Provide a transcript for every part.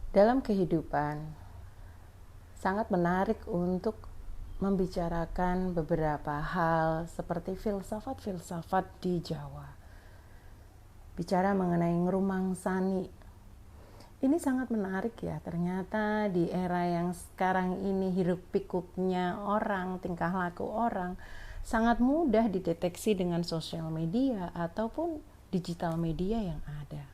Dalam kehidupan, sangat menarik untuk membicarakan beberapa hal seperti filsafat-filsafat di Jawa. Bicara mengenai ngerumangsani. Ini sangat menarik ya, ternyata di era yang sekarang ini hiruk pikuknya orang, tingkah laku orang, sangat mudah dideteksi dengan sosial media ataupun digital media yang ada.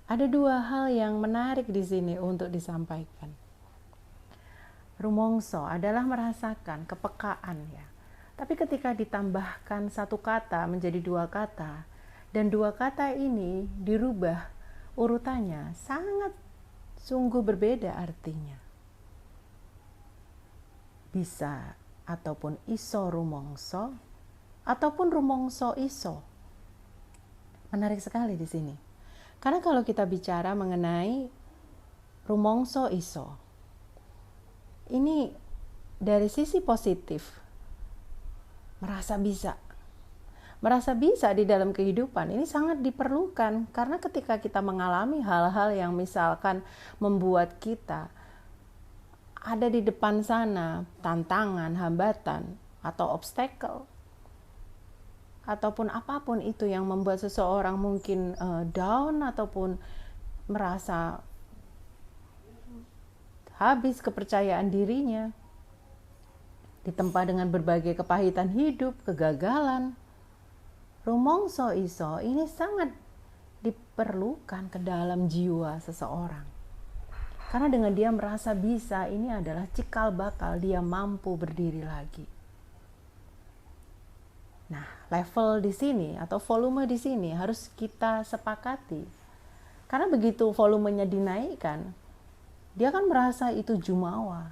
Ada dua hal yang menarik di sini untuk disampaikan. Rumongso adalah merasakan kepekaan ya. Tapi ketika ditambahkan satu kata menjadi dua kata, dan dua kata ini dirubah urutannya, sangat sungguh berbeda artinya. Bisa ataupun iso rumongso, ataupun rumongso iso. Menarik sekali di sini. Karena kalau kita bicara mengenai rumongso iso, ini dari sisi positif, merasa bisa di dalam kehidupan ini sangat diperlukan, karena ketika kita mengalami hal-hal yang misalkan membuat kita ada di depan sana tantangan, hambatan atau obstacle ataupun apapun itu yang membuat seseorang mungkin down ataupun merasa habis kepercayaan dirinya, ditempa dengan berbagai kepahitan hidup, kegagalan. Rumongso iso ini sangat diperlukan ke dalam jiwa seseorang. Karena dengan dia merasa bisa, ini adalah cikal bakal dia mampu berdiri lagi. Nah, level di sini atau volume di sini harus kita sepakati. Karena begitu volumenya dinaikkan, dia kan merasa itu jumawa.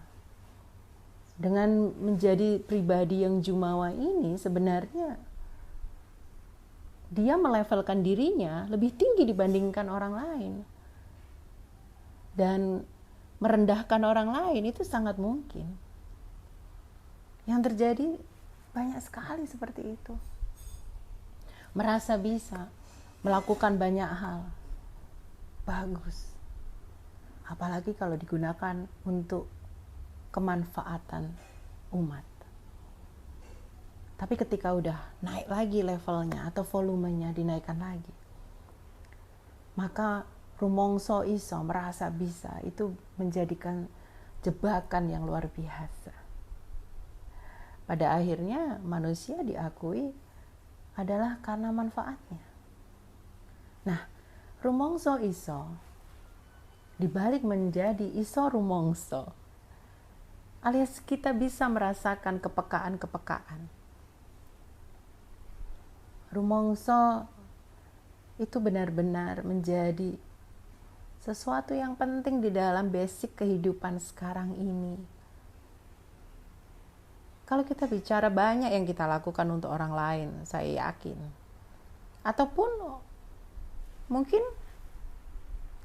Dengan menjadi pribadi yang jumawa ini, sebenarnya dia melevelkan dirinya lebih tinggi dibandingkan orang lain. Dan merendahkan orang lain itu sangat mungkin. Yang terjadi banyak sekali seperti itu. Merasa bisa melakukan banyak hal. Bagus. Apalagi kalau digunakan untuk kemanfaatan umat. Tapi ketika udah naik lagi levelnya atau volumenya dinaikkan lagi, maka rumongso iso merasa bisa itu menjadikan jebakan yang luar biasa. Pada akhirnya manusia diakui adalah karena manfaatnya. Nah, rumongso iso dibalik menjadi iso rumongso, alias kita bisa merasakan kepekaan-kepekaan. Rumongso itu benar-benar menjadi sesuatu yang penting di dalam basic kehidupan sekarang ini. Kalau kita bicara banyak yang kita lakukan untuk orang lain, saya yakin. Ataupun mungkin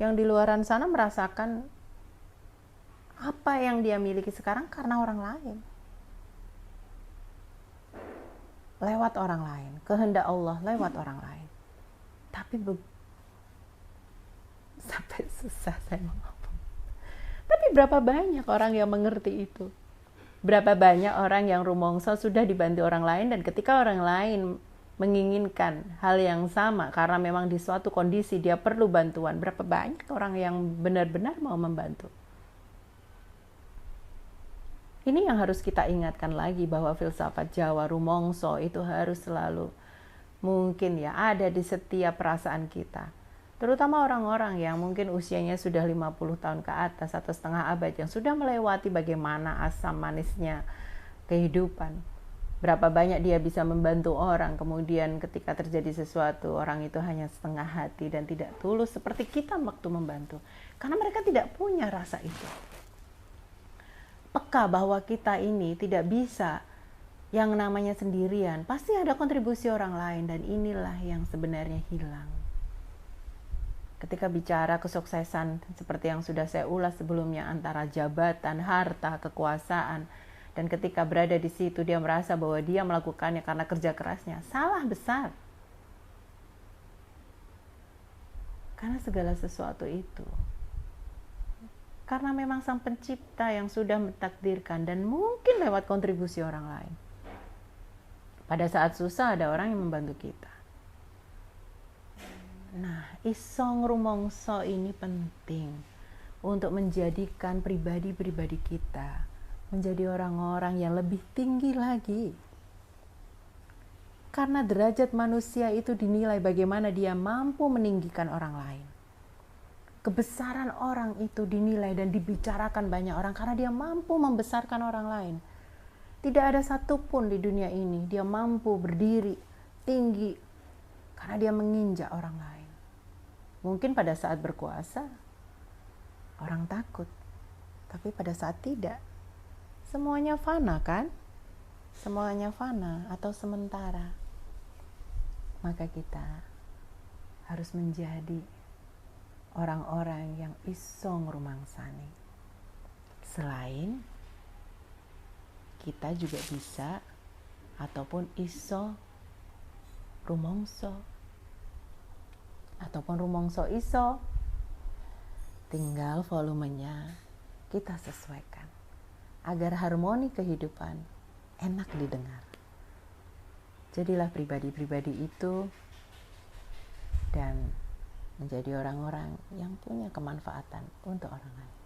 yang di luaran sana merasakan apa yang dia miliki sekarang karena orang lain. Lewat orang lain, kehendak Allah lewat orang lain. Tapi sampai susah saya ngomong. Tapi berapa banyak orang yang mengerti itu? Berapa banyak orang yang rumongso sudah dibantu orang lain, dan ketika orang lain menginginkan hal yang sama karena memang di suatu kondisi dia perlu bantuan, berapa banyak orang yang benar-benar mau membantu? Ini yang harus kita ingatkan lagi, bahwa filsafat Jawa rumongso itu harus selalu mungkin ya ada di setiap perasaan kita. Terutama orang-orang yang mungkin usianya sudah 50 tahun ke atas atau setengah abad, yang sudah melewati bagaimana asam manisnya kehidupan. Berapa banyak dia bisa membantu orang, kemudian ketika terjadi sesuatu, orang itu hanya setengah hati dan tidak tulus seperti kita waktu membantu. Karena mereka tidak punya rasa itu. Peka bahwa kita ini tidak bisa yang namanya sendirian, pasti ada kontribusi orang lain, dan inilah yang sebenarnya hilang. Ketika bicara kesuksesan seperti yang sudah saya ulas sebelumnya, antara jabatan, harta, kekuasaan, dan ketika berada di situ dia merasa bahwa dia melakukannya karena kerja kerasnya, salah besar. Karena segala sesuatu itu Karena memang Sang Pencipta yang sudah mentakdirkan, dan mungkin lewat kontribusi orang lain. Pada saat susah ada orang yang membantu kita. Nah, iso ngrumangsa ini penting untuk menjadikan pribadi-pribadi kita menjadi orang-orang yang lebih tinggi lagi. Karena derajat manusia itu dinilai bagaimana dia mampu meninggikan orang lain. Kebesaran orang itu dinilai dan dibicarakan banyak orang karena dia mampu membesarkan orang lain. Tidak ada satupun di dunia ini dia mampu berdiri tinggi karena dia menginjak orang lain. Mungkin pada saat berkuasa orang takut, tapi pada saat tidak, semuanya fana kan? Semuanya fana atau sementara. Maka kita harus menjadi orang-orang yang iso ngrumangsani. Selain kita juga bisa ataupun iso rumongso, ataupun rumongso iso, tinggal volumenya kita sesuaikan agar harmoni kehidupan enak didengar. Jadilah pribadi-pribadi itu dan menjadi orang-orang yang punya kemanfaatan untuk orang lain.